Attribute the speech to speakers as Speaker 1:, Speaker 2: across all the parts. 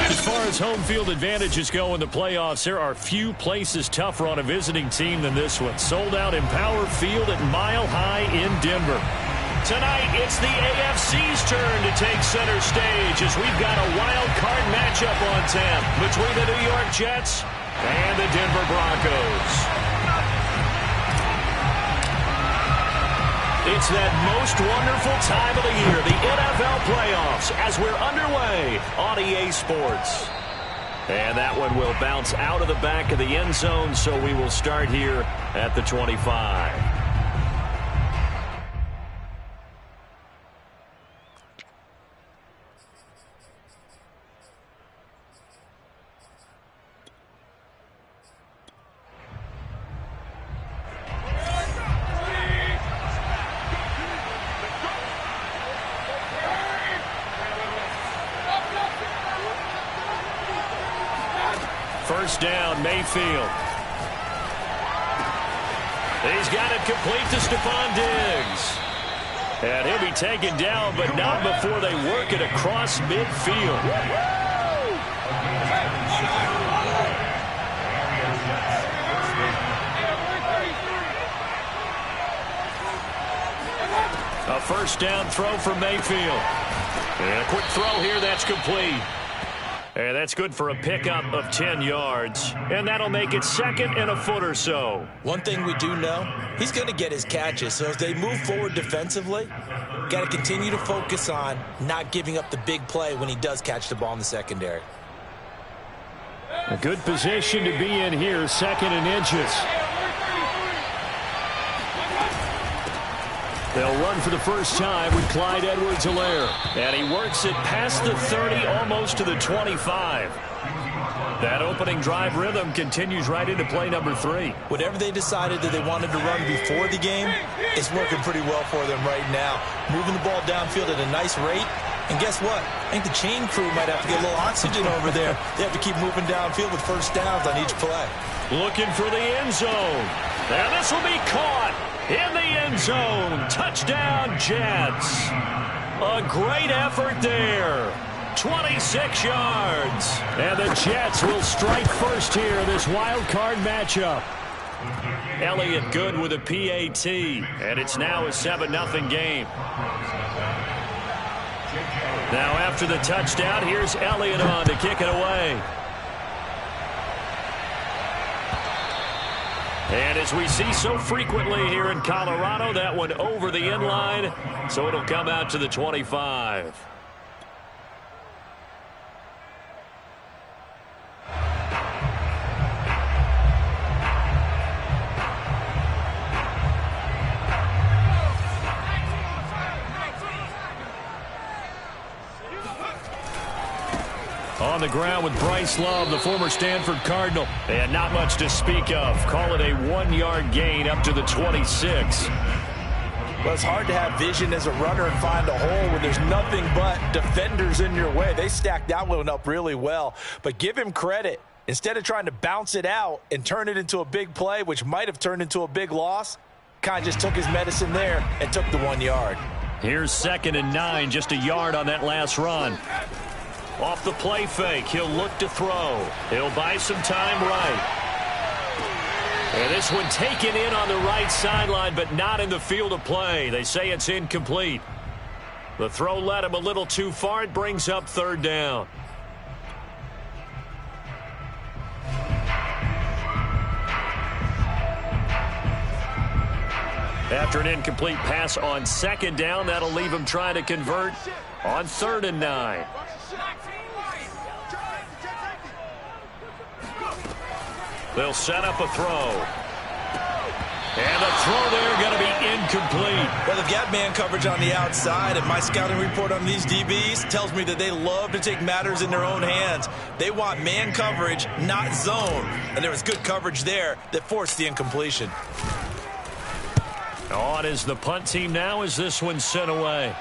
Speaker 1: As far as home field advantages go in the playoffs, there are few places tougher on a visiting team than this one. Sold out Empower Field at Mile High in Denver. Tonight, it's the AFC's turn to take center stage as we've got a wild card matchup on tap between the New York Jets and the Denver Broncos. It's that most wonderful time of the year, the NFL playoffs, as we're underway on EA Sports. And that one will bounce out of the back of the end zone, so we will start here at the 25. First down, Mayfield. He's got it complete to Stephon Diggs. And he'll be taken down, but not before they work it across midfield. A first down throw for Mayfield. And a quick throw here, that's complete. And that's good for a pickup of 10 yards. And that'll make it second and a foot or so.
Speaker 2: One thing we do know, he's going to get his catches. So as they move forward defensively, got to continue to focus on not giving up the big play when he does catch the ball in the secondary.
Speaker 1: A good position to be in here, second and inches. They'll run for the first time with Clyde Edwards-Helaire. And he works it past the 30, almost to the 25. That opening drive rhythm continues right into play number 3.
Speaker 2: Whatever they decided that they wanted to run before the game, it's working pretty well for them right now. Moving the ball downfield at a nice rate. And guess what? I think the chain crew might have to get a little oxygen over there. They have to keep moving downfield with first downs on each play.
Speaker 1: Looking for the end zone. And this will be caught in the end zone. Touchdown, Jets. A great effort there. 26 yards. And the Jets will strike first here in this wild card matchup. Elliott good with a PAT. And it's now a 7-0 game. Now after the touchdown, here's Elliott on to kick it away. And as we see so frequently here in Colorado, that one over the end line, so it'll come out to the 25. On the ground with Bryce Love, the former Stanford Cardinal. And not much to speak of. Call it a 1-yard gain up to the 26.
Speaker 2: Well, it's hard to have vision as a runner and find a hole when there's nothing but defenders in your way. They stacked that one up really well. But give him credit. Instead of trying to bounce it out and turn it into a big play, which might have turned into a big loss, kind of just took his medicine there and took the 1 yard.
Speaker 1: Here's 2nd and 9, just a yard on that last run. Off the play fake, he'll look to throw. He'll buy some time right. And this one taken in on the right sideline, but not in the field of play. They say it's incomplete. The throw led him a little too far. It brings up 3rd down. After an incomplete pass on 2nd down, that'll leave him trying to convert on 3rd and 9. They'll set up a throw. And the throw there going to be incomplete.
Speaker 2: Well, they've got man coverage on the outside, and my scouting report on these DBs tells me that they love to take matters in their own hands. They want man coverage, not zone. And there was good coverage there that forced the incompletion.
Speaker 1: On is the punt team now as this one's sent away.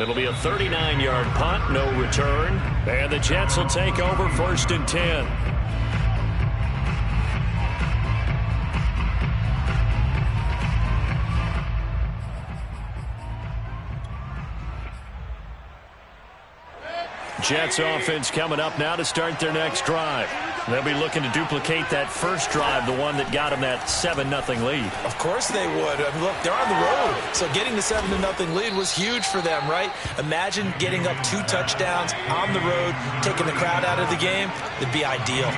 Speaker 1: It'll be a 39-yard punt, no return. And the Jets will take over 1st and 10. Jets offense coming up now to start their next drive. They'll be looking to duplicate that first drive, the one that got them that 7-0 lead.
Speaker 2: Of course they would. I mean, look, they're on the road. So getting the 7-0 lead was huge for them, right? Imagine getting up 2 touchdowns on the road, taking the crowd out of the game. It'd be ideal.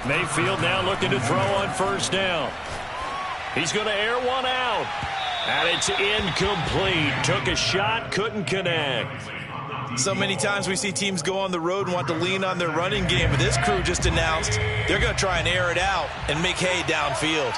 Speaker 1: Mayfield now looking to throw on 1st down. He's going to air one out. And it's incomplete. Took a shot, couldn't connect.
Speaker 2: So many times we see teams go on the road and want to lean on their running game, but this crew just announced they're going to try and air it out and make hay downfield.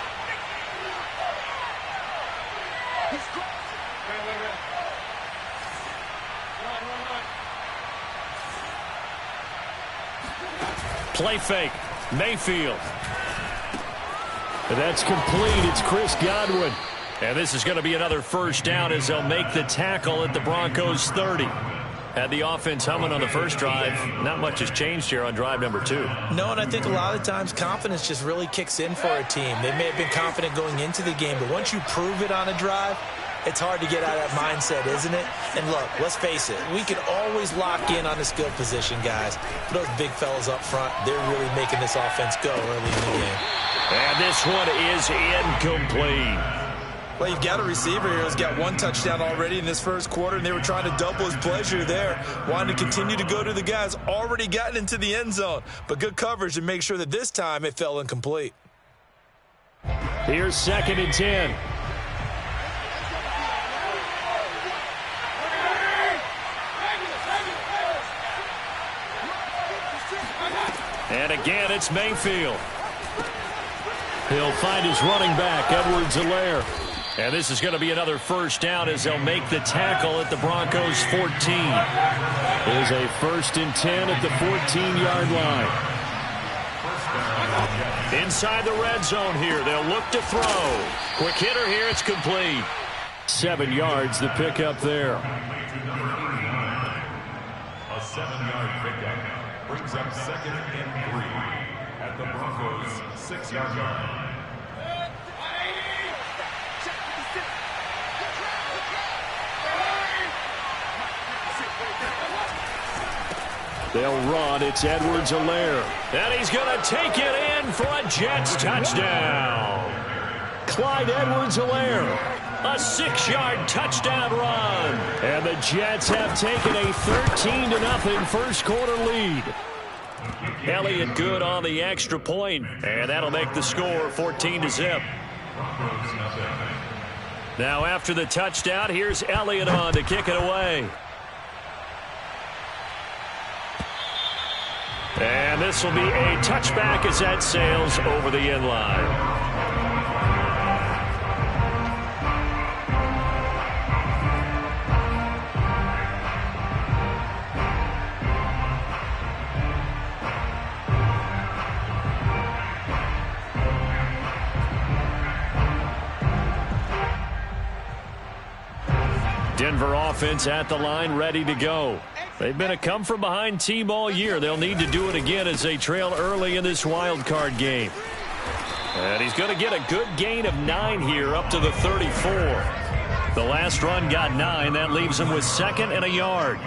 Speaker 1: Play fake, Mayfield. That's complete. It's Chris Godwin. And this is going to be another first down as they'll make the tackle at the Broncos' 30. Had the offense humming on the first drive. Not much has changed here on drive number 2.
Speaker 2: No, and I think a lot of times confidence just really kicks in for a team. They may have been confident going into the game, but once you prove it on a drive, it's hard to get out of that mindset, isn't it? And look, let's face it, we can always lock in on the skill position, guys. Those big fellas up front, they're really making this offense go early in the game.
Speaker 1: And this one is incomplete.
Speaker 2: Well, you've got a receiver here who's got 1 touchdown already in this first quarter, and they were trying to double his pleasure there, wanting to continue to go to the guys already gotten into the end zone. But good coverage to make sure that this time it fell incomplete.
Speaker 1: Here's 2nd and 10. And again, it's Mayfield. He'll find his running back, Edwards-Helaire. And this is going to be another first down as they'll make the tackle at the Broncos' 14. There's a 1st and 10 at the 14-yard line. Inside the red zone here, they'll look to throw. Quick hitter here, it's complete. 7 yards, the pickup there.
Speaker 3: A 7-yard pickup brings up 2nd and 3 at the Broncos' 6-yard line.
Speaker 1: They'll run. It's Edwards-Helaire. And he's going to take it in for a Jets touchdown. Clyde Edwards-Helaire. A 6-yard touchdown run. And the Jets have taken a 13-0 first quarter lead. Elliott good on the extra point, and that'll make the score 14-0. Now after the touchdown, here's Elliott on to kick it away. And this will be a touchback as that sails over the end line. Denver offense at the line, ready to go. They've been a come-from-behind team all year. They'll need to do it again as they trail early in this wild card game. And he's going to get a good gain of 9 here up to the 34. The last run got 9. That leaves him with 2nd and a yard.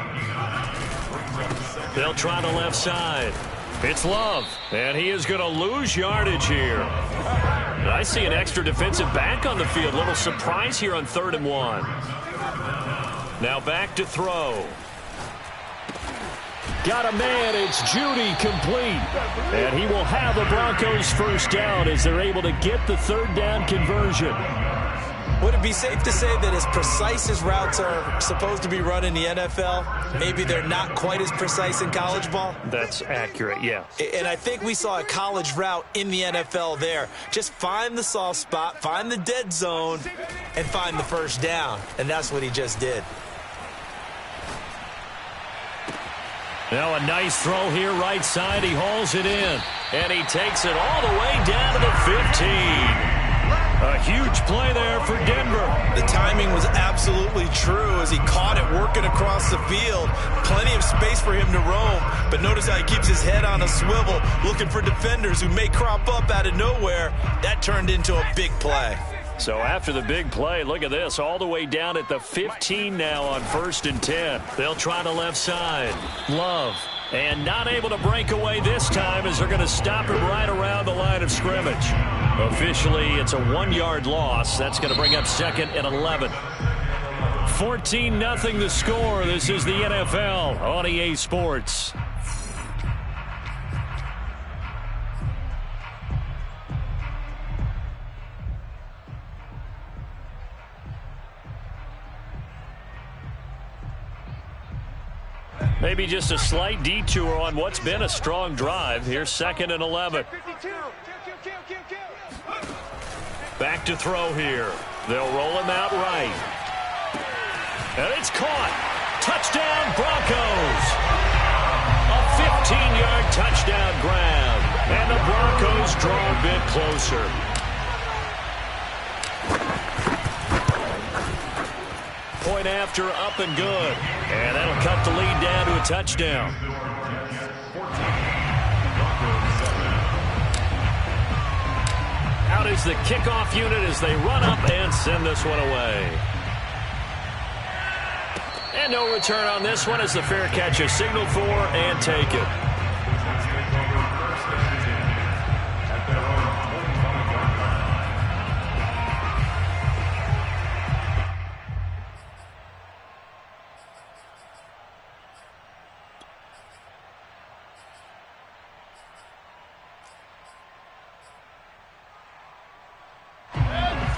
Speaker 1: They'll try the left side. It's Love, and he is going to lose yardage here. I see an extra defensive back on the field. Little surprise here on 3rd and 1. Now back to throw. Got a man, it's Judy, complete. And he will have the Broncos first down as they're able to get the 3rd down conversion.
Speaker 2: Would it be safe to say that as precise as routes are supposed to be run in the NFL, maybe they're not quite as precise in college ball?
Speaker 1: That's accurate, yeah.
Speaker 2: And I think we saw a college route in the NFL there. Just find the soft spot, find the dead zone, and find the first down. And that's what he just did.
Speaker 1: Now a nice throw here right side. He hauls it in. And he takes it all the way down to the 15. A huge play there for Denver.
Speaker 2: The timing was absolutely true as he caught it working across the field. Plenty of space for him to roam. But notice how he keeps his head on a swivel, looking for defenders who may crop up out of nowhere. That turned into a big play.
Speaker 1: So after the big play, look at this, all the way down at the 15 now on 1st and 10. They'll try the left side. Love. And not able to break away this time as they're going to stop him right around the line of scrimmage. Officially, it's a 1-yard loss. That's going to bring up 2nd and 11. 14-0 the score. This is the NFL on EA Sports. Maybe just a slight detour on what's been a strong drive. Here's 2nd and 11. Back to throw here. They'll roll him out right. And it's caught. Touchdown, Broncos. A 15-yard touchdown grab. And the Broncos draw a bit closer. Point after, up and good. And that'll cut the lead down to a touchdown. Out is the kickoff unit as they run up and send this one away. And no return on this one as the fair catch is signaled for and taken.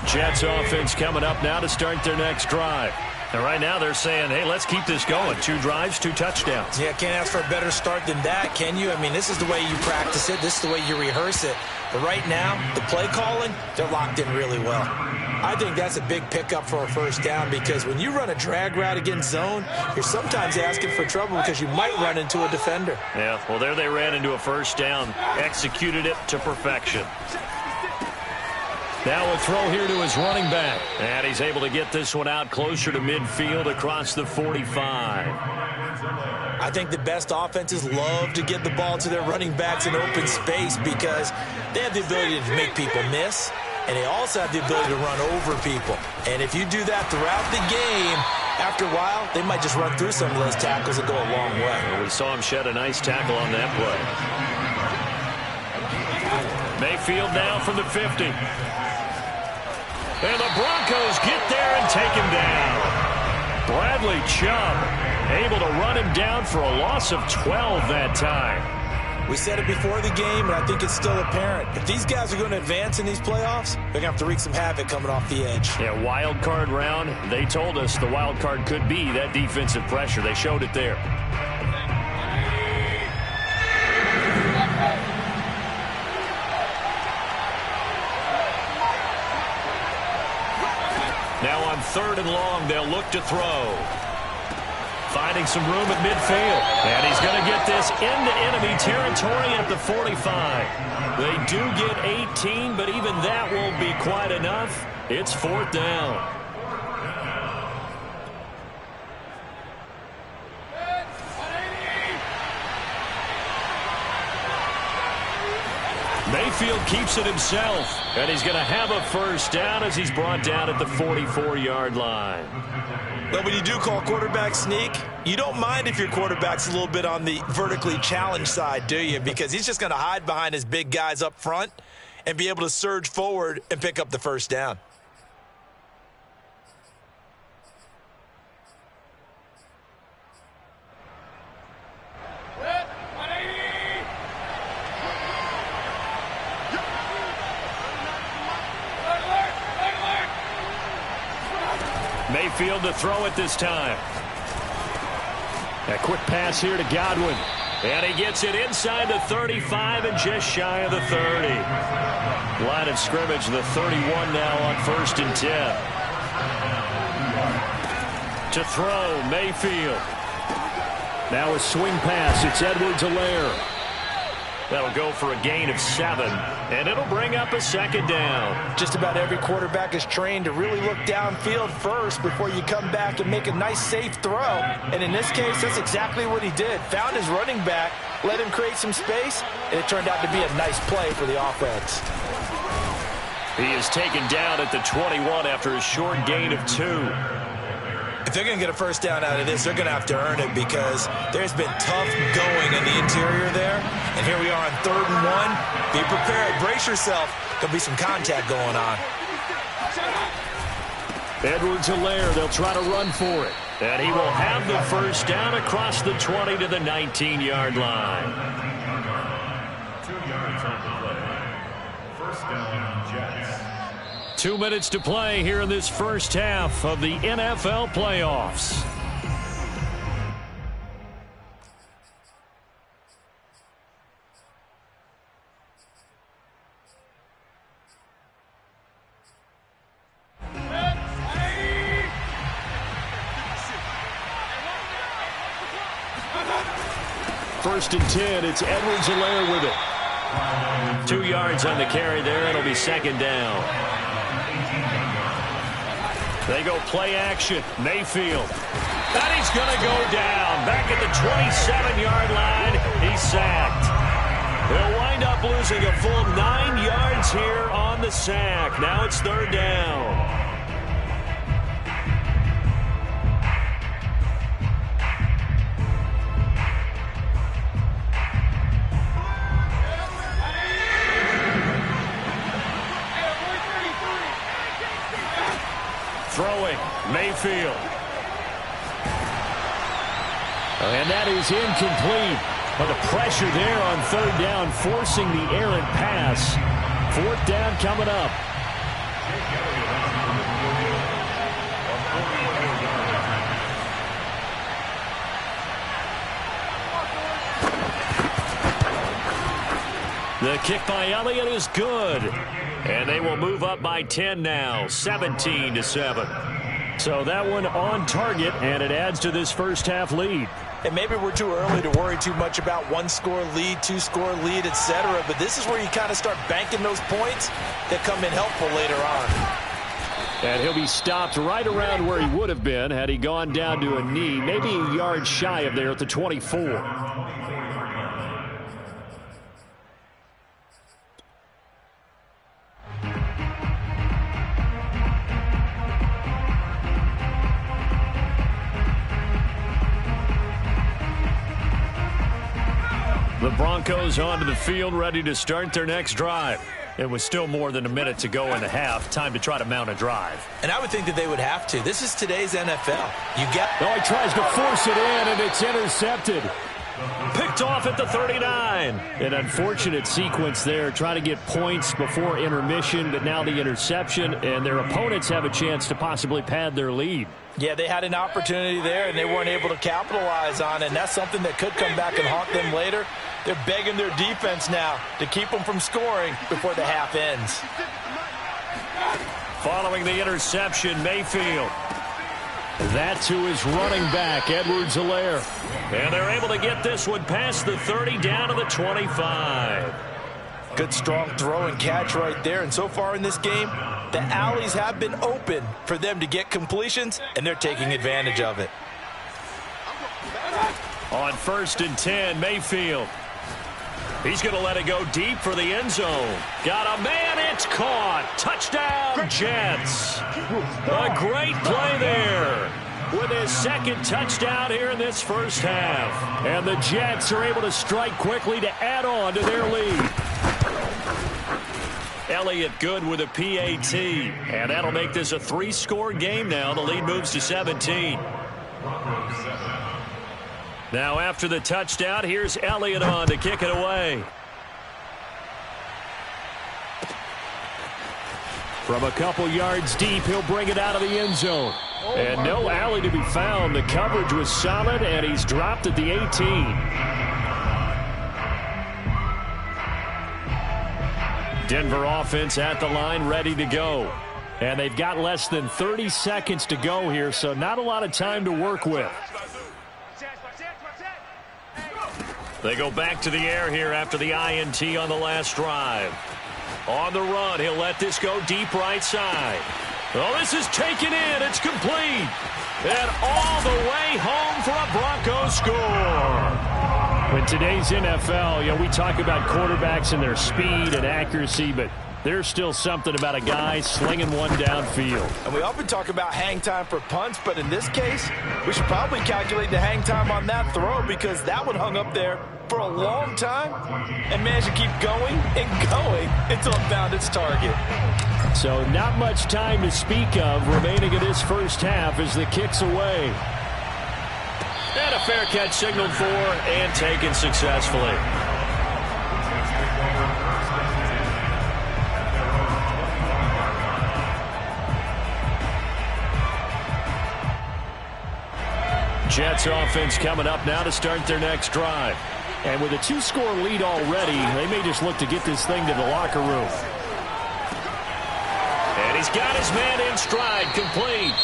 Speaker 1: Jets offense coming up now to start their next drive. And right now they're saying, hey, let's keep this going. 2 drives, 2 touchdowns.
Speaker 2: Yeah, can't ask for a better start than that, can you? I mean, this is the way you practice it. This is the way you rehearse it. But right now, the play calling, they're locked in really well. I think that's a big pickup for a first down because when you run a drag route against zone, you're sometimes asking for trouble because you might run into a defender.
Speaker 1: Yeah, well, there they ran into a first down, executed it to perfection. Now a throw here to his running back. And he's able to get this one out closer to midfield across the 45.
Speaker 2: I think the best offenses love to get the ball to their running backs in open space because they have the ability to make people miss, and they also have the ability to run over people. And if you do that throughout the game, after a while, they might just run through some of those tackles and go a long way.
Speaker 1: Well, we saw him shed a nice tackle on that play. Mayfield now from the 50. And the Broncos get there and take him down. Bradley Chubb able to run him down for a loss of 12 that time.
Speaker 2: We said it before the game, and I think it's still apparent. If these guys are going to advance in these playoffs, they're going to have to wreak some havoc coming off the edge.
Speaker 1: Yeah, wild card round. They told us the wild card could be that defensive pressure. They showed it there. Now on 3rd and long, they'll look to throw. Finding some room at midfield. And he's going to get this into enemy territory at the 45. They do get 18, but even that won't be quite enough. It's 4th down. Mayfield keeps it himself, and he's going to have a first down as he's brought down at the 44-yard line.
Speaker 2: But when you do call quarterback sneak, you don't mind if your quarterback's a little bit on the vertically challenged side, do you? Because he's just going to hide behind his big guys up front and be able to surge forward and pick up the first down.
Speaker 1: Mayfield to throw it this time. A quick pass here to Godwin. And he gets it inside the 35 and just shy of the 30. Line of scrimmage, the 31 now on 1st and 10. To throw, Mayfield. Now a swing pass. It's Edwards-Helaire. That'll go for a gain of 7, and it'll bring up a 2nd down.
Speaker 2: Just about every quarterback is trained to really look downfield first before you come back and make a nice, safe throw. And in this case, that's exactly what he did. Found his running back, let him create some space, and it turned out to be a nice play for the offense.
Speaker 1: He is taken down at the 21 after a short gain of 2.
Speaker 2: If they're going to get a first down out of this, they're going to have to earn it because there's been tough going in the interior there. And here we are on 3rd and 1. Be prepared. Brace yourself. There'll be some contact going on.
Speaker 1: Edwards-Helaire, they'll try to run for it. And he will have the first down across the 20 to the 19-yard line.
Speaker 3: 2 yards on the play. First down, Jets.
Speaker 1: 2 minutes to play here in this first half of the NFL playoffs. First and 10, it's Edwards-Helaire with it. 2 yards on the carry there. It'll be 2nd down. They go play action. Mayfield. And he's going to go down. Back at the 27-yard line. He's sacked. He'll wind up losing a full 9 yards here on the sack. Now it's third down. Throwing, Mayfield. And that is incomplete. But the pressure there on third down, forcing the errant pass. Fourth down coming up. The kick by Elliott is good. And they will move up by 10 now, 17-7. So that one on target, and it adds to this first half lead.
Speaker 2: And maybe we're too early to worry too much about one-score lead, two-score lead, etc. But this is where you kind of start banking those points that come in helpful later on.
Speaker 1: And he'll be stopped right around where he would have been had he gone down to a knee, maybe a yard shy of there at the 24. The Broncos onto the field, ready to start their next drive. It was still more than a minute to go in the half. Time to try to mount a drive.
Speaker 2: And I would think that they would have to. This is today's NFL. You get.
Speaker 1: Oh, he tries to force it in, and it's intercepted. Picked off at the 39. An unfortunate sequence there, trying to get points before intermission, but now the interception, and their opponents have a chance to possibly pad their lead.
Speaker 2: Yeah, they had an opportunity there, and they weren't able to capitalize on it, and that's something that could come back and haunt them later. They're begging their defense now to keep them from scoring before the half ends.
Speaker 1: Following the interception, Mayfield. That to his running back, Edwards-Helaire. And they're able to get this one past the 30 down to the 25.
Speaker 2: Good strong throw and catch right there. And so far in this game, the alleys have been open for them to get completions, and they're taking advantage of it.
Speaker 1: On 1st and 10, Mayfield. He's going to let it go deep for the end zone. Got a man, it's caught. Touchdown, Jets. A great play there with his second touchdown here in this first half. And the Jets are able to strike quickly to add on to their lead. Elliott good with a PAT. And that'll make this a 3-score game now. The lead moves to 17. Now after the touchdown, here's Elliott on to kick it away. From a couple yards deep, he'll bring it out of the end zone. And no alley to be found. The coverage was solid, and he's dropped at the 18. Denver offense at the line, ready to go. And they've got less than 30 seconds to go here, so not a lot of time to work with. They go back to the air here after the INT on the last drive. On the run, he'll let this go deep right side. Oh, this is taken in. It's complete. And all the way home for a Broncos score. In today's NFL, we talk about quarterbacks and their speed and accuracy, but there's still something about a guy slinging one downfield.
Speaker 2: And we often talk about hang time for punts, but in this case, we should probably calculate the hang time on that throw because that one hung up there for a long time and managed to keep going and going until it found its target.
Speaker 1: So not much time to speak of remaining in this first half as the kick's away. And a fair catch signaled for and taken successfully. Jets offense coming up now to start their next drive. And with a 2-score lead already, they may just look to get this thing to the locker room. And he's got his man in stride, complete.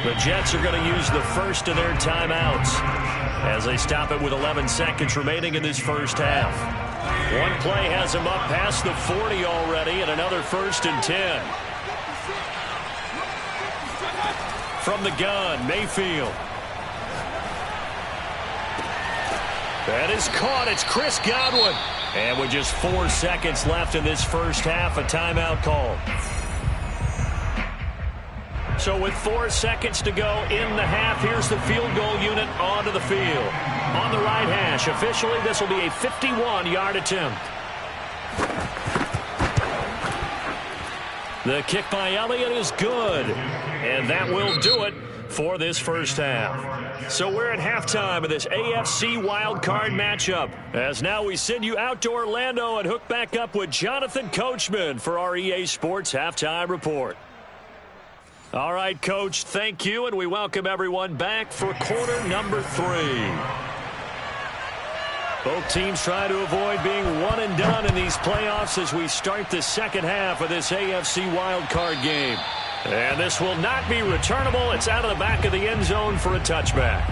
Speaker 1: The Jets are going to use the first of their timeouts as they stop it with 11 seconds remaining in this first half. One play has them up past the 40 already, and another 1st and 10. From the gun, Mayfield. That is caught. It's Chris Godwin. And with just 4 seconds left in this first half, a timeout call. So with 4 seconds to go in the half, here's the field goal unit onto the field. On the right hash, officially this will be a 51-yard attempt. The kick by Elliott is good. And that will do it for this first half. So we're at halftime of this AFC wildcard matchup. As now we send you out to Orlando and hook back up with Jonathan Coachman for our EA Sports Halftime Report. All right, Coach, thank you, and we welcome everyone back for quarter number 3. Both teams try to avoid being one and done in these playoffs as we start the second half of this AFC wildcard game. And this will not be returnable. It's out of the back of the end zone for a touchback.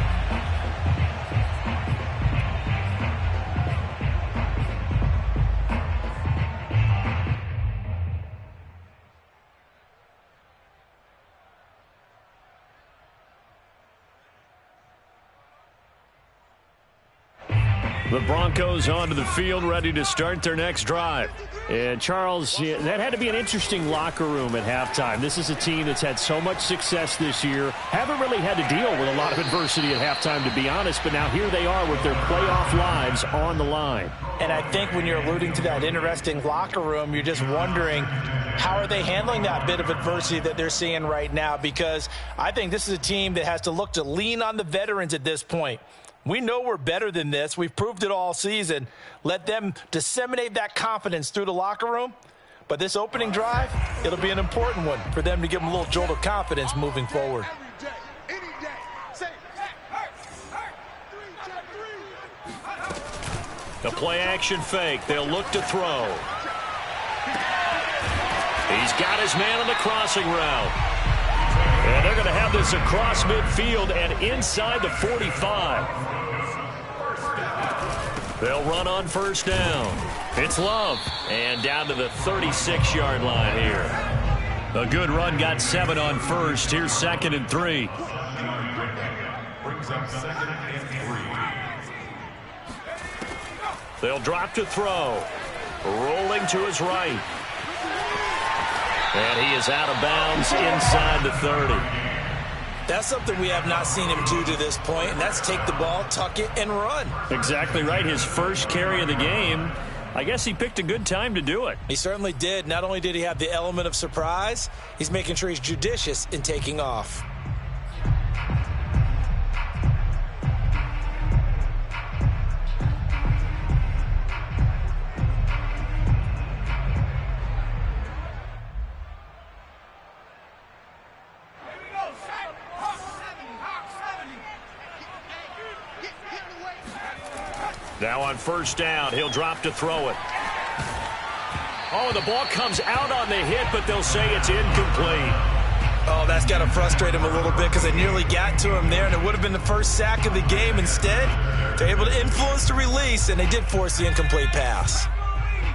Speaker 1: The Broncos onto the field, ready to start their next drive. And, Charles, that had to be an interesting locker room at halftime. This is a team that's had so much success this year. Haven't really had to deal with a lot of adversity at halftime, to be honest. But now here they are with their playoff lives on the line.
Speaker 2: And I think when you're alluding to that interesting locker room, you're just wondering, how are they handling that bit of adversity that they're seeing right now? Because I think this is a team that has to look to lean on the veterans at this point. We know we're better than this. We've proved it all season. Let them disseminate that confidence through the locker room. But this opening drive, it'll be an important one for them to give them a little jolt of confidence moving forward.
Speaker 1: The play-action fake. They'll look to throw. He's got his man on the crossing route. And they're going to have this across midfield and inside the 45. They'll run on first down. It's Love. And down to the 36-yard line here. A good run, got 7 on first. Here's 2nd and 3.
Speaker 3: Brings up 2nd and 3.
Speaker 1: They'll drop to throw. Rolling to his right. And he is out of bounds inside the 30.
Speaker 2: That's something we have not seen him do to this point, and that's take the ball, tuck it, and run.
Speaker 1: Exactly right. His first carry of the game. I guess he picked a good time to do it.
Speaker 2: He certainly did. Not only did he have the element of surprise, he's making sure he's judicious in taking off.
Speaker 1: Now on first down, he'll drop to throw it. Oh, the ball comes out on the hit, but they'll say it's incomplete.
Speaker 2: Oh, that's got to frustrate him a little bit because they nearly got to him there, and it would have been the first sack of the game. Instead, they're able to influence the release, and they did force the incomplete pass.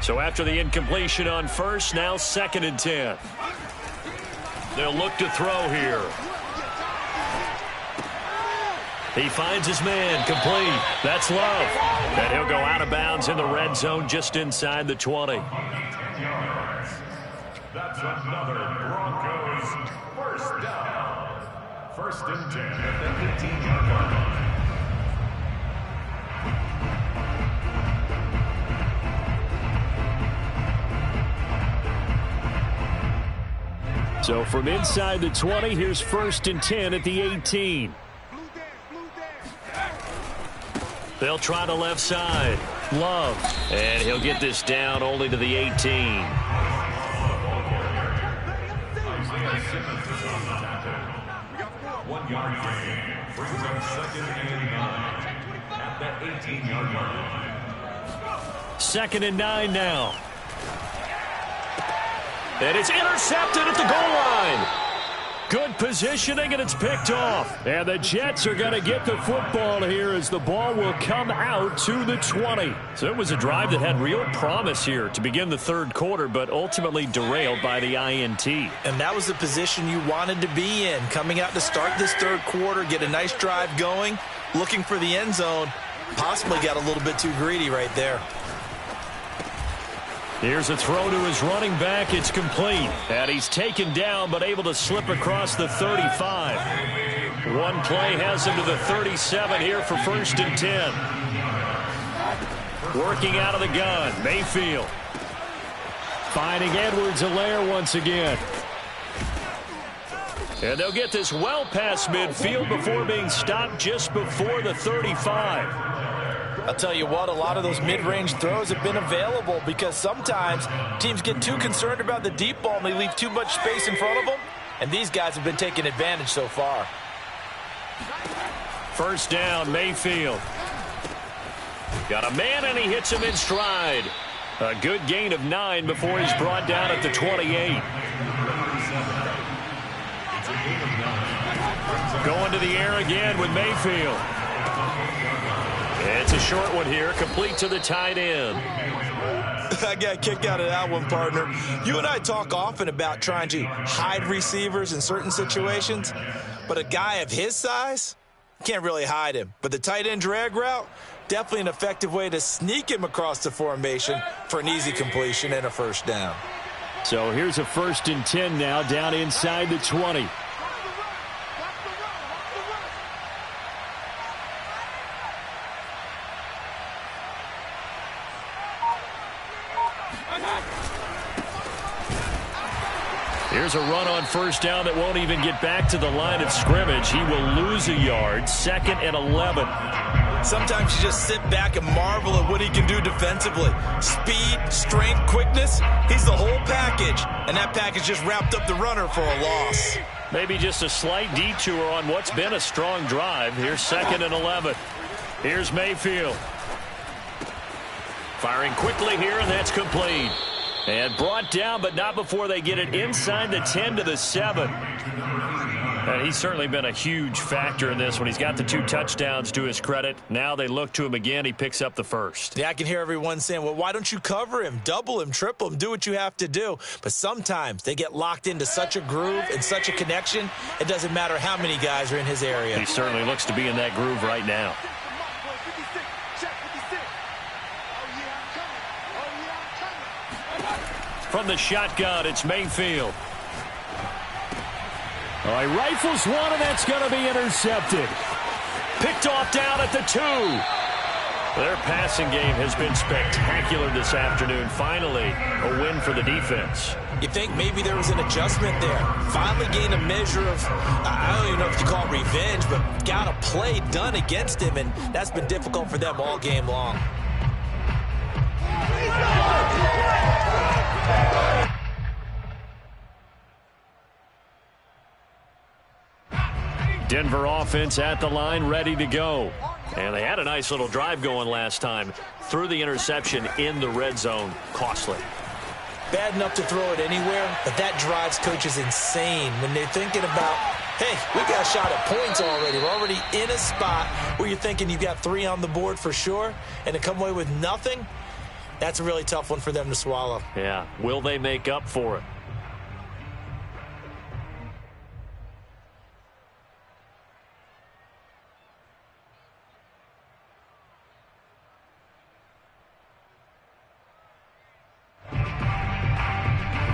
Speaker 1: So after the incompletion on first, now 2nd and 10. They'll look to throw here. He finds his man, complete. That's Love. And he'll go out of bounds in the red zone just inside the 20.
Speaker 3: That's another Broncos first down. 1st and 10 at the 18-yard line.
Speaker 1: So from inside the 20, here's 1st and 10 at the 18. They'll try the left side. Love. And he'll get this down only to the 18.
Speaker 3: Isaiah Simmons is on the tackle. 1 yard gain. Brings up 2nd and 9 at the 18-yard line.
Speaker 1: 2nd and 9 now. And it's intercepted at the goal line. Good positioning, and it's picked off. And the Jets are going to get the football here as the ball will come out to the 20. So it was a drive that had real promise here to begin the third quarter, but ultimately derailed by the INT.
Speaker 2: And that was the position you wanted to be in, coming out to start this third quarter, get a nice drive going, looking for the end zone. Possibly got a little bit too greedy right there.
Speaker 1: Here's a throw to his running back. It's complete. And he's taken down but able to slip across the 35. One play has him to the 37 here for 1st and 10. Working out of the gun, Mayfield. Finding Edwards-Helaire once again. And they'll get this well past midfield before being stopped just before the 35.
Speaker 2: I'll tell you what, a lot of those mid-range throws have been available because sometimes teams get too concerned about the deep ball and they leave too much space in front of them, and these guys have been taking advantage so far.
Speaker 1: First down, Mayfield. Got a man, and he hits him in stride. A good gain of 9 before he's brought down at the 28. Going to the air again with Mayfield. It's a short one here, complete to the tight end.
Speaker 2: I got a kick out of that one, partner. You and I talk often about trying to hide receivers in certain situations, but a guy of his size, can't really hide him. But the tight end drag route, definitely an effective way to sneak him across the formation for an easy completion and a first down.
Speaker 1: So here's a 1st and 10 now, down inside the 20. Here's a run on first down that won't even get back to the line of scrimmage. He will lose a yard. 2nd and 11.
Speaker 2: Sometimes you just sit back and marvel at what he can do defensively. Speed, strength, quickness, he's the whole package. And that package just wrapped up the runner for a loss.
Speaker 1: Maybe just a slight detour on what's been a strong drive. Here's 2nd and 11. Here's Mayfield. Firing quickly here, and that's complete. And brought down, but not before they get it inside the 10 to the 7. And he's certainly been a huge factor in this one. He's got the 2 touchdowns to his credit. Now they look to him again. He picks up the first.
Speaker 2: Yeah, I can hear everyone saying, well, why don't you cover him, double him, triple him, do what you have to do. But sometimes they get locked into such a groove and such a connection, it doesn't matter how many guys are in his area.
Speaker 1: He certainly looks to be in that groove right now. From the shotgun, it's Mayfield. Oh, he rifles one, and that's going to be intercepted. Picked off down at the 2. Their passing game has been spectacular this afternoon. Finally, a win for the defense.
Speaker 2: You think maybe there was an adjustment there. Finally gained a measure of, I don't even know if you call it revenge, but got a play done against him, and that's been difficult for them all game long.
Speaker 1: Denver offense at the line, ready to go. And they had a nice little drive going last time. Threw the interception in the red zone. Costly.
Speaker 2: Bad enough to throw it anywhere, but that drives coaches insane when they're thinking about, hey, we got a shot at points already. We're already in a spot where you're thinking you've got 3 on the board for sure, and to come away with nothing, that's a really tough one for them to swallow.
Speaker 1: Yeah. Will they make up for it?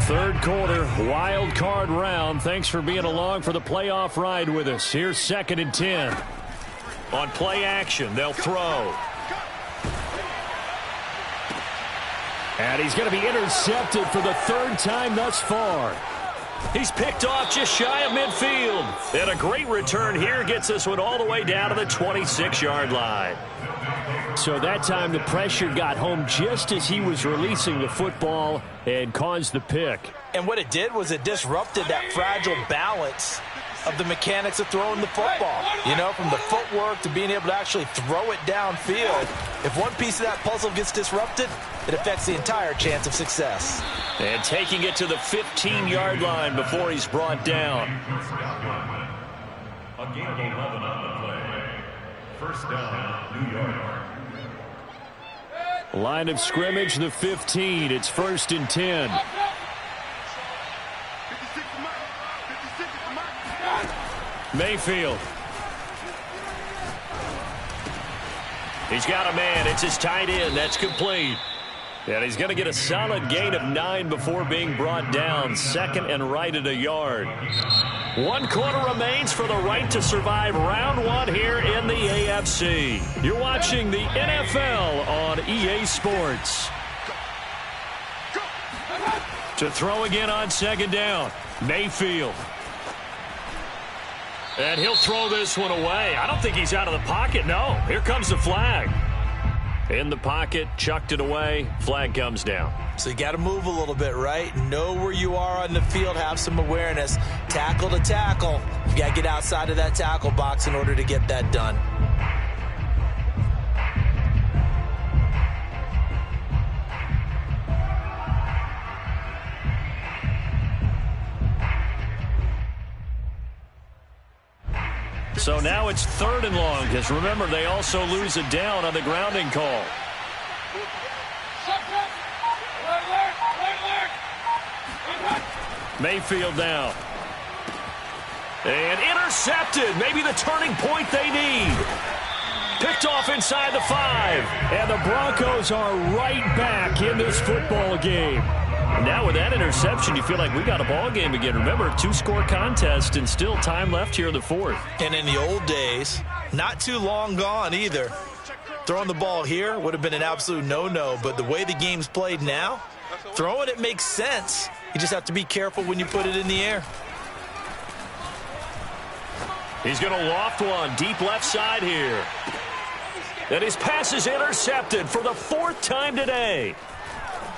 Speaker 1: Third quarter, wild card round. Thanks for being along for the playoff ride with us. Here's 2nd and 10. On play action, they'll throw. And he's going to be intercepted for the 3rd time thus far. He's picked off just shy of midfield. And a great return here gets this one all the way down to the 26-yard line. So that time the pressure got home just as he was releasing the football and caused the pick.
Speaker 2: And what it did was it disrupted that fragile balance of the mechanics of throwing the football. You know, from the footwork to being able to actually throw it downfield. If one piece of that puzzle gets disrupted, it affects the entire chance of success.
Speaker 1: And taking it to the 15-yard line before he's brought down.
Speaker 3: A gain of 11 on the play. First down, New York.
Speaker 1: Line of scrimmage, the 15. It's 1st and 10. Mayfield. He's got a man. It's his tight end. That's complete. And he's going to get a solid gain of 9 before being brought down. 2nd and right at a yard. 1 quarter remains for the right to survive round 1 here in the AFC. You're watching the NFL on EA Sports. To throw again on 2nd down. Mayfield. And he'll throw this one away. I don't think he's out of the pocket. No, here comes the flag. In the pocket, chucked it away. Flag comes down.
Speaker 2: So you got to move a little bit, right? Know where you are on the field. Have some awareness. Tackle to tackle. You got to get outside of that tackle box in order to get that done.
Speaker 1: So now it's 3rd and long, because remember, they also lose a down on the grounding call. Mayfield down. And intercepted. Maybe the turning point they need. Picked off inside the 5. And the Broncos are right back in this football game. And now with that interception, you feel like we got a ball game again. Remember, 2-score contest and still time left here in the 4th.
Speaker 2: And in the old days, not too long gone either. Throwing the ball here would have been an absolute no-no. But the way the game's played now, throwing it makes sense. You just have to be careful when you put it in the air.
Speaker 1: He's going to loft one deep left side here. And his pass is intercepted for the 4th time today.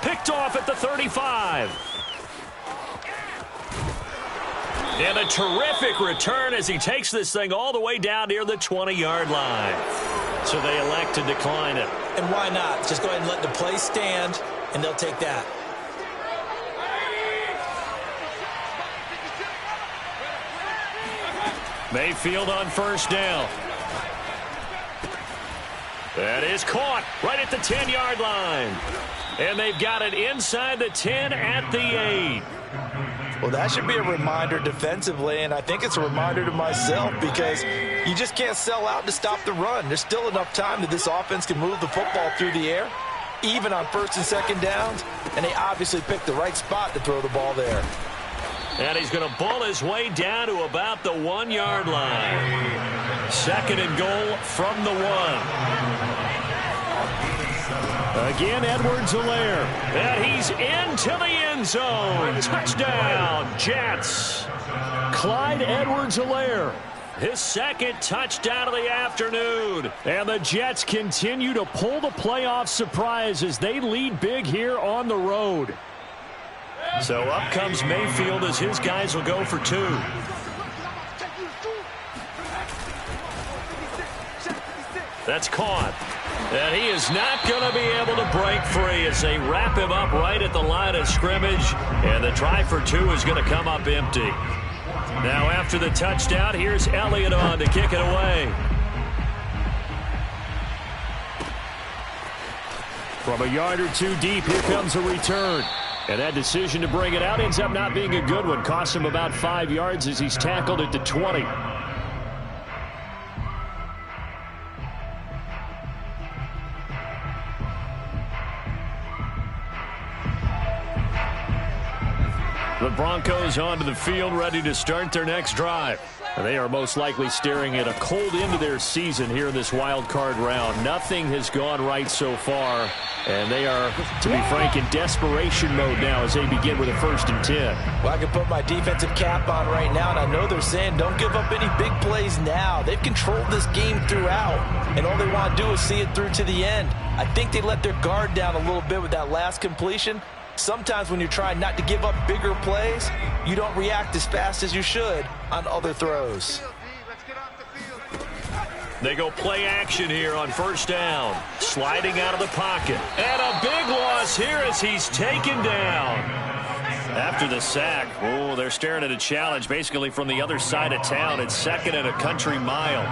Speaker 1: Picked off at the 35. And a terrific return as he takes this thing all the way down near the 20-yard line. So they elect to decline it.
Speaker 2: And why not? Just go ahead and let the play stand, and they'll take that.
Speaker 1: Mayfield on 1st down. That is caught right at the 10-yard line. And they've got it inside the 10 at the 8.
Speaker 2: Well, that should be a reminder defensively, and I think it's a reminder to myself because you just can't sell out to stop the run. There's still enough time that this offense can move the football through the air, even on 1st and 2nd downs, and they obviously picked the right spot to throw the ball there.
Speaker 1: And he's going to bull his way down to about the 1-yard line. 2nd and goal from the 1. Again, Edwards-Helaire. And he's into the end zone. Touchdown, Jets. Clyde Edwards-Helaire. His 2nd touchdown of the afternoon. And the Jets continue to pull the playoff surprise as they lead big here on the road. So up comes Mayfield as his guys will go for 2. That's caught. And he is not going to be able to break free as they wrap him up right at the line of scrimmage. And the try for 2 is going to come up empty. Now after the touchdown, here's Elliott on to kick it away. From a yard or 2 deep, here comes a return. And that decision to bring it out ends up not being a good one. Costs him about 5 yards as he's tackled at the 20. The Broncos onto the field, ready to start their next drive. They are most likely staring at a cold end to their season here in this wild card round. Nothing has gone right so far, and they are, to be frank, in desperation mode now as they begin with a 1st and 10.
Speaker 2: Well, I can put my defensive cap on right now, and I know they're saying don't give up any big plays now. They've controlled this game throughout, and all they want to do is see it through to the end. I think they let their guard down a little bit with that last completion, Sometimes when you're trying not to give up bigger plays, you don't react as fast as you should on other throws.
Speaker 1: They go play action here on first down. Sliding out of the pocket. And a big loss here as he's taken down. After the sack, oh, they're staring at a challenge basically from the other side of town. It's second and a country mile.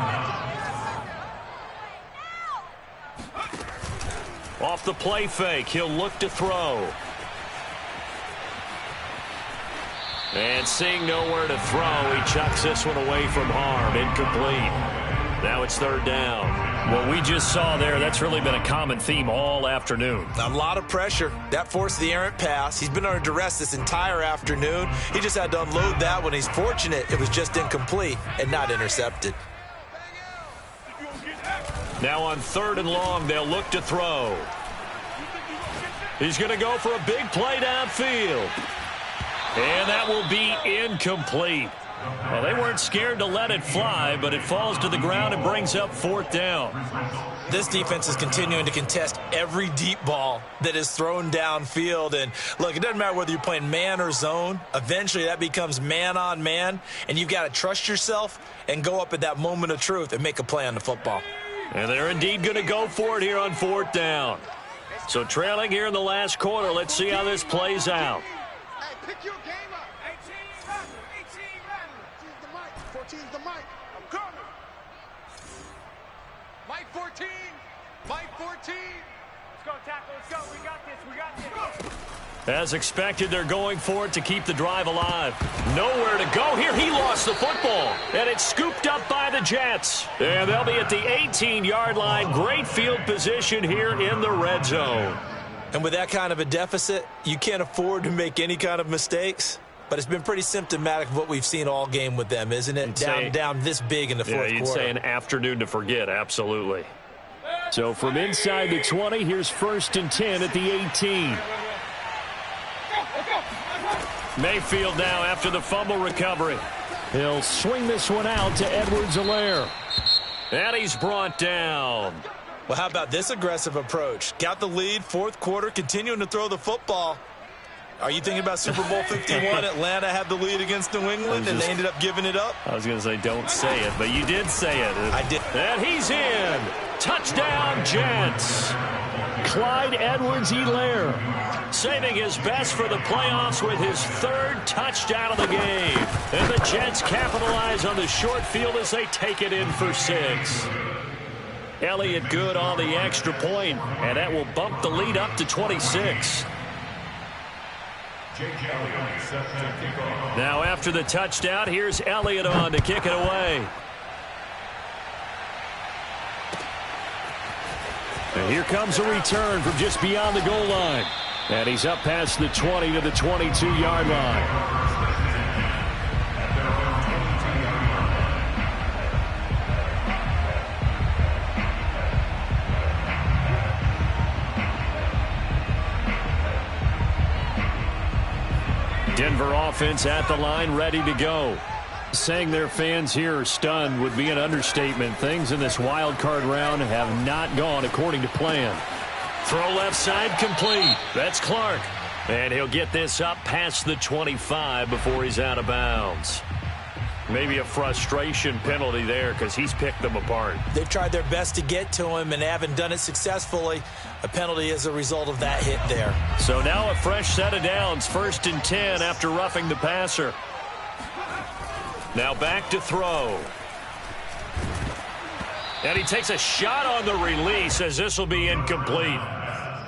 Speaker 1: Off the play fake, he'll look to throw. And seeing nowhere to throw, he chucks this one away from harm. Incomplete. Now it's third down. What we just saw there, that's really been a common theme all afternoon.
Speaker 2: A lot of pressure. That forced the errant pass. He's been under duress this entire afternoon. He just had to unload that one. He's fortunate it was just incomplete and not intercepted.
Speaker 1: Now on third and long, they'll look to throw. He's going to go for a big play downfield. And that will be incomplete. Well, they weren't scared to let it fly, but it falls to the ground and brings up fourth down.
Speaker 2: This defense is continuing to contest every deep ball that is thrown downfield. And, look, it doesn't matter whether you're playing man or zone. Eventually that becomes man on man, and you've got to trust yourself and go up at that moment of truth and make a play on the football.
Speaker 1: And they're indeed going to go for it here on fourth down. So trailing here in the last quarter, let's see how this plays out.
Speaker 4: Hey, pick your game up. 18 run. 18 run. 14's the mic. 14's the mic. I'm coming. Mike 14. Mike 14. Let's go, tackle. Let's go. We got this. We got this.
Speaker 1: As expected, they're going for it to keep the drive alive. Nowhere to go here. He lost the football, and it's scooped up by the Jets. And they'll be at the 18-yard line. Great field position here in the red zone.
Speaker 2: And with that kind of a deficit, you can't afford to make any kind of mistakes. But it's been pretty symptomatic of what we've seen all game with them, isn't it? Down this big in the fourth quarter.
Speaker 1: You'd say an afternoon to forget, absolutely. So from inside the 20, here's first and 10 at the 18. Mayfield now after the fumble recovery. He'll swing this one out to Edwards-Helaire. And he's brought down.
Speaker 2: Well, how about this aggressive approach? Got the lead, fourth quarter, continuing to throw the football. Are you thinking about Super Bowl 51? Atlanta had the lead against New England, and they ended up giving it up?
Speaker 1: I was going to say don't say it, but you did say it.
Speaker 2: I did.
Speaker 1: And he's in. Touchdown, Jets. Clyde Edwards-Helaire saving his best for the playoffs with his third touchdown of the game. And the Jets capitalize on the short field as they take it in for 6. Elliott good on the extra point, and that will bump the lead up to 26. Now after the touchdown, here's Elliott on to kick it away. And here comes a return from just beyond the goal line. And he's up past the 20 to the 22-yard line. Denver offense at the line, ready to go. Saying their fans here are stunned would be an understatement. Things in this wild card round have not gone according to plan. Throw left side complete. That's Clark. And he'll get this up past the 25 before he's out of bounds. Maybe a frustration penalty there because he's picked them apart.
Speaker 2: They've tried their best to get to him and haven't done it successfully. A penalty as a result of that hit there.
Speaker 1: So now a fresh set of downs. First and 10 after roughing the passer. Now back to throw. And he takes a shot on the release as this will be incomplete.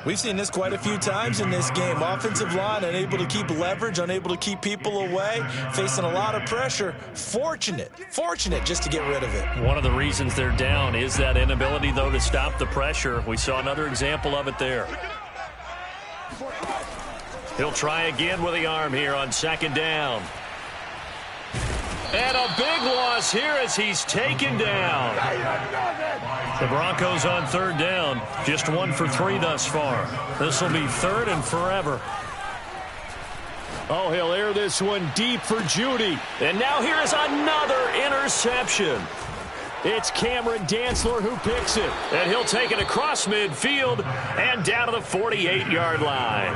Speaker 2: We've seen this quite a few times in this game. Offensive line unable to keep leverage, unable to keep people away, facing a lot of pressure. Fortunate just to get rid of it.
Speaker 1: One of the reasons they're down is that inability, though, to stop the pressure. We saw another example of it there. He'll try again with the arm here on second down. And a big loss here as he's taken down. The Broncos on third down. Just 1 for 3 thus far. This will be third and forever. Oh, he'll air this one deep for Judy. And now here is another interception. It's Cameron Dantzler who picks it. And he'll take it across midfield and down to the 48-yard line.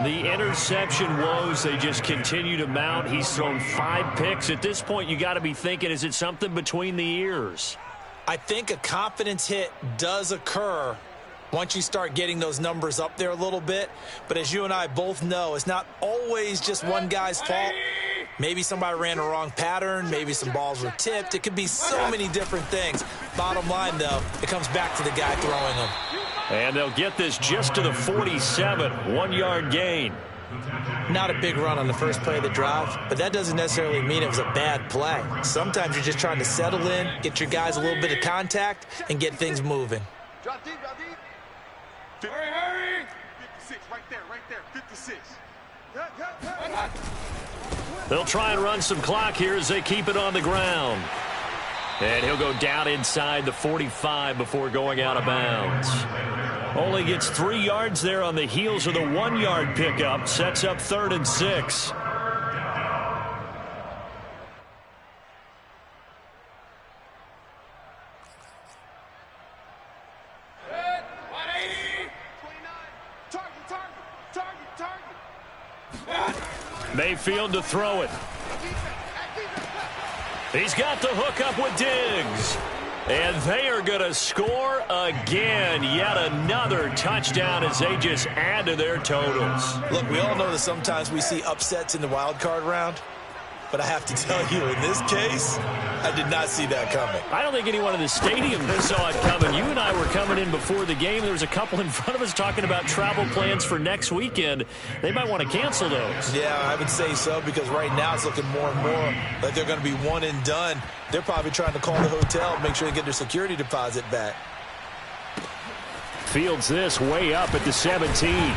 Speaker 1: The interception woes, they just continue to mount. He's thrown 5 picks. At this point, you got to be thinking, is it something between the ears?
Speaker 2: I think a confidence hit does occur once you start getting those numbers up there a little bit. But as you and I both know, it's not always just one guy's fault. Maybe somebody ran a wrong pattern. Maybe some balls were tipped. It could be so many different things. Bottom line, though, it comes back to the guy throwing them.
Speaker 1: And they'll get this just to the 47, 1-yard gain.
Speaker 2: Not a big run on the first play of the drive, but that doesn't necessarily mean it was a bad play. Sometimes you're just trying to settle in, get your guys a little bit of contact, and get things moving.
Speaker 4: Drop deep, drop deep. Hurry! 56, right there, 56.
Speaker 1: They'll try and run some clock here as they keep it on the ground. And he'll go down inside the 45 before going out of bounds. Only gets 3 yards there on the heels of the 1-yard pickup. Sets up 3rd and 6. Mayfield to throw it. He's got the hook up with Diggs. And they are going to score again. Yet another touchdown as they just add to their totals.
Speaker 2: Look, we all know that sometimes we see upsets in the wild card round. But I have to tell you, in this case, I did not see that coming.
Speaker 1: I don't think anyone in the stadium saw it coming. You and I were coming in before the game. There was a couple in front of us talking about travel plans for next weekend. They might want to cancel those.
Speaker 2: Yeah, I would say so, because right now it's looking more and more like they're going to be one and done. They're probably trying to call the hotel and make sure they get their security deposit back.
Speaker 1: Fields this way up at the 17.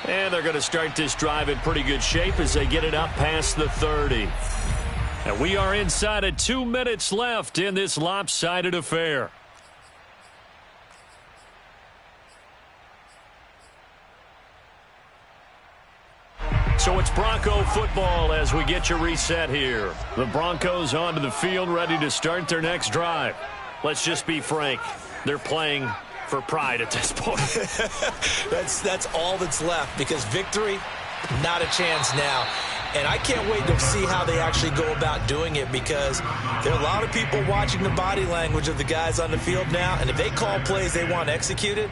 Speaker 1: And they're going to start this drive in pretty good shape as they get it up past the 30. And we are inside of 2 minutes left in this lopsided affair. So it's Bronco football as we get you reset here. The Broncos onto the field ready to start their next drive. Let's just be frank. They're playing for pride at this point.
Speaker 2: That's all that's left, because victory, not a chance now. And I can't wait to see how they actually go about doing it, because there are a lot of people watching the body language of the guys on the field now, and if they call plays they want executed,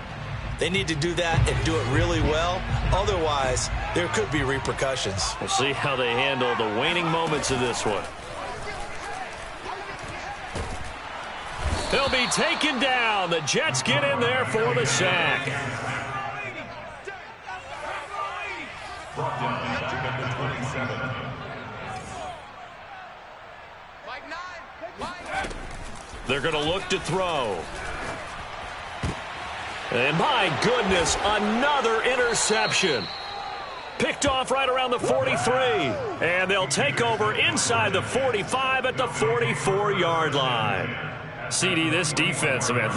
Speaker 2: they need to do that and do it really well. Otherwise, there could be repercussions.
Speaker 1: We'll see how they handle the waning moments of this one. He'll be taken down. The Jets get in there for the sack.
Speaker 3: Brought down at the 27.
Speaker 1: They're going to look to throw. And my goodness, another interception. Picked off right around the 43. And they'll take over inside the 45 at the 44-yard line. CD, this defense, man,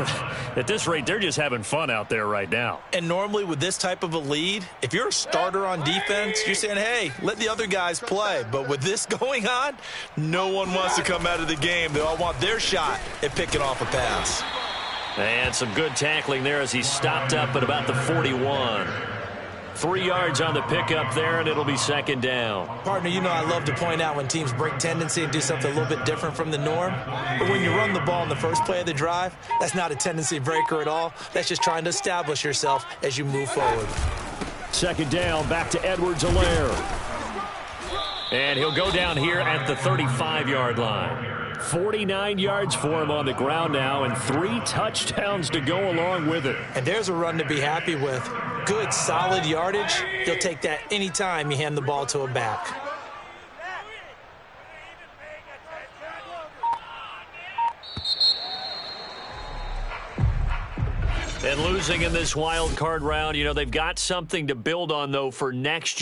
Speaker 1: at this rate, they're just having fun out there right now.
Speaker 2: And normally with this type of a lead, if you're a starter on defense, you're saying, hey, let the other guys play. But with this going on, no one wants to come out of the game. They all want their shot at picking off a pass.
Speaker 1: And some good tackling there as he stopped up at about the 41. 3 yards on the pickup there, and it'll be second down.
Speaker 2: Partner, you know I love to point out when teams break tendency and do something a little bit different from the norm. But when you run the ball in the first play of the drive, that's not a tendency breaker at all. That's just trying to establish yourself as you move forward.
Speaker 1: Second down, back to Edwards-Helaire. And he'll go down here at the 35-yard line. 49 yards for him on the ground now, and 3 touchdowns to go along with it.
Speaker 2: And there's a run to be happy with. Good, solid yardage. You'll take that anytime you hand the ball to a back.
Speaker 1: And losing in this wild card round, you know, they've got something to build on, though, for next year.